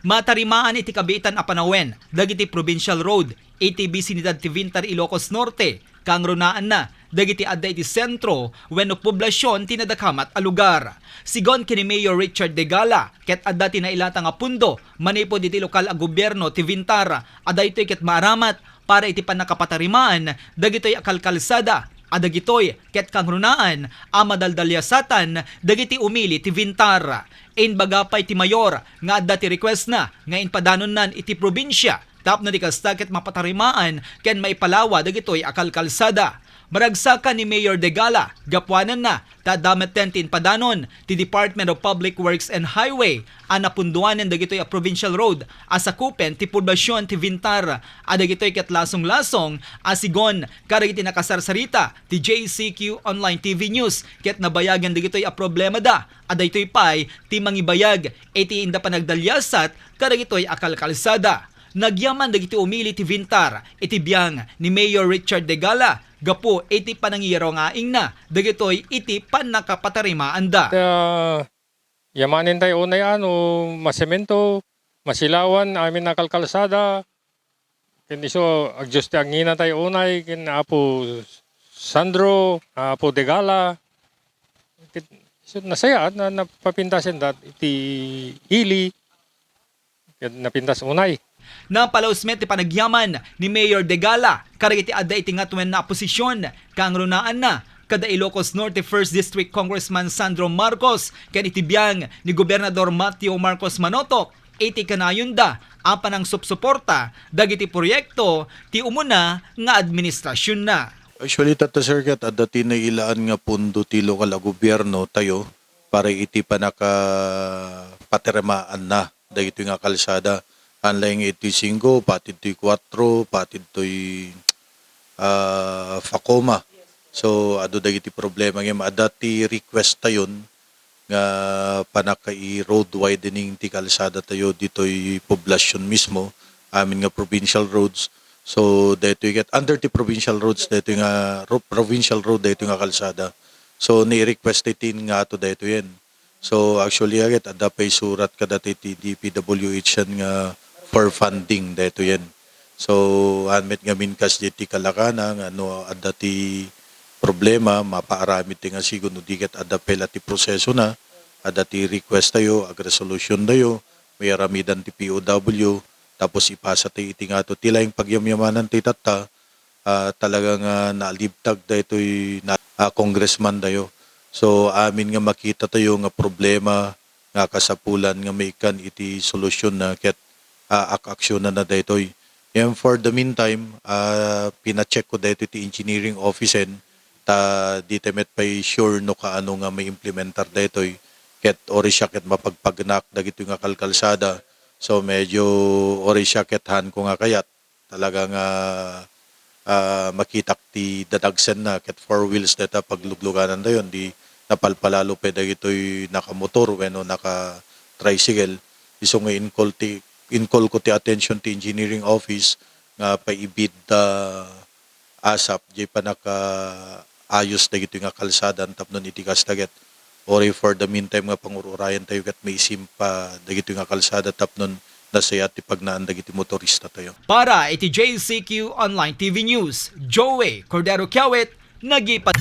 Matarimaan iti kabitan a panawen, dagiti Provincial Road, ATB Sinidad ti Vintar Ilocos Norte, kangrunaan na, dagiti adda iti sentro, wenno poblasyon tinadakamat a lugar. Sigon kini Mayor Richard Degala, ket adda tinailatang a pundo, manipod iti lokal a gobyerno ti Vintar, adda ito'y ket maaramat, para iti panakapatarimaan, dagito'y akalkalsada, adagitoy ket kangrunaan amadaldalyasatan dagiti umili ti Vintar. Bagapay ti mayor nga adda ti request na nga inpadanon nan iti probinsya tapno di kasta ket mapatarimaan ken maipalawa dagitoy akalkalsada. Maragsakan ni Mayor Degala, gapwanan na, tadamet ten tinpadanon, ti Department of Public Works and Highway, anapunduanen dagitoy a provincial road, asakupen ti poblasyon ti Vintar, adagitoy ket lasong-lasong, asigon, karagiti nakasarsarita, ti JCQ Online TV News, ket nabayagan dagitoy a problema da, adaytoy pay, ti mangibayag, iti inda panagdalyasat, karagitoy akalkalsada. Nagyaman dagiti umili ti Vintar, iti biyang ni Mayor Richard Degala, gapo iti panangiro nga ing na, dagitoy iti panakapatarimaan da. Yamanin tayo unay masemento, masilawan, amin na kalkalsada, kiniso agjuste ang ina tayo unay, apo Sandro, apo Degala, so, nasaya na napapintasin dat iti ili, napintas unay. Napalausmet ti panagyaman ni Mayor Degala, karagiti adda iti ngatwen na posisyon, kangrunaan na, kada Ilocos Norte 1st District Congressman Sandro Marcos, ken itibiyang ni Gobernador Mateo Marcos Manotok, iti kanayon da, apan ang supsuporta, dagiti proyekto, ti umuna nga administrasyon na. Actually, Tata Sir, kat adda tinailaan nga pundo ti lokal a gobyerno tayo, para iti panakapatiramaan na, dagito nga kalsada. Unlike iti 5, patid ito'y 4, patid ito'y Facoma. So, ado dagiti problema ngayon. Adati request tayon nga panakai road widening ti kalsada tayo dito'y poblasyon mismo, amin nga provincial roads. So, dito get under the provincial roads, dito nga provincial road, dito nga kalsada. So, ni-request itin nga ato dito yan. So, actually, agad, ada pa'y surat ka dati ti DPWH yan nga for funding dito yan. So, anmet nga minkas diti kalakana nga adda ti problema, mapaaramit ti nga sigun no diket adda pela ti proseso na, adda ti request tayo, ag resolution tayo, may aramidan ti POW, tapos ipasa ti iti nga to tilayang pagyamyamanan ti tata, talagang nalibtag dito'y congressman tayo. So, amin nga makita tayo nga problema nga kasapulan nga may ikan iti solusyon na ket aksyon na daytoy. And for the meantime, pina-check ko dito ti engineering office ta ditemet pay sure no kaano nga may implementar daytoy ket ori siya ket mapagpagnak dagito nga kalkalsada. So medyo ori siya ket han ko nga kayat talagang makitak ti dadagsen na ket four wheels data paglugluganan dayon di napalpalalo pa dagitoy nakamotor wenno naka tricycle iso nga in-call ko ti attention ti engineering office nga paibid asap jay pa ayos dagito nga kalsada tapnon iti kastaget ori for the meantime nga pangururayan tayo kat may simpa dagito nga kalsada tapnon nasaya ti pagnaan dagiti motorista tayo. Para iti JCQ Online TV News, Joey Cordero Kiawit, nagipat.